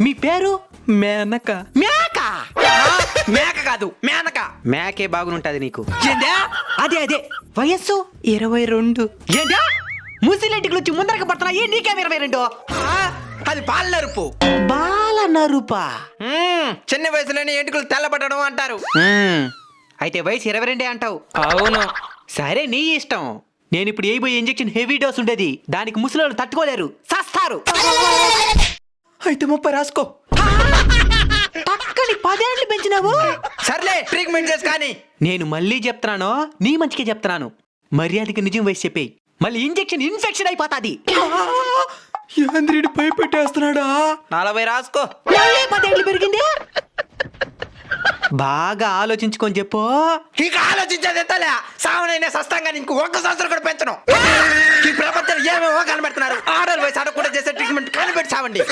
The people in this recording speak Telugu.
మీ పేరు? మేనక. మేక మేక కాదు మేనక. మేకే బాగుంటది నీకు. ఏందా? అదే వయస్సు 22. ఏందా? ముసిలింటికి వచ్చి ముందరకి పడుతున్నా ఏ నీకేం 22? అది పాల నరుపు. బాల నరుపా? చిన్న వయసులోనే ఎంటుకలు తెల్లబడడం అంటారు. అయితే వయసు 22 అంటావు. అవును. సరే నీ ఇష్టం. నేను ఇప్పుడు వేయబోయే ఇంజెక్షన్ హెవీ డోస్ ఉండేది, దానికి ముసలోళ్ళు తట్టుకోలేరు, సస్తారు. అయితే 30 రాసుకో. పక్కని 10 ఏళ్ళు పెంచినావు. సర్లే ట్రీట్మెంట్ చేసి కానీ. నేను మళ్ళీ చెప్తున్నాను, నీ మంచికే చెప్తున్నాను. మర్యాదకి నిజం వయసు చెప్పేయి, మళ్ళీ ఇంజెక్షన్ ఇన్ఫెక్షన్ అయిపోతాది. యాంద్రుడు భయపెట్టేస్తున్నాడా? 40 రాసుకో. మళ్ళీ 10 ఏళ్ళు పెరిగింది. బాగా ఆలోచించుకొని చెప్పు. ఇక ఆలోచించేది ఎత్తలే. సావనైనా సస్తంగా నీకు 1 సంవత్సరం కూడా పెంచను. ఈ ప్రపంచంలో ఏమేమో కనబెడుతున్నారు. ఆర్డర్ వయసు అడగకుండా చేసే ట్రీట్మెంట్ కనిపెట్టి చావండి.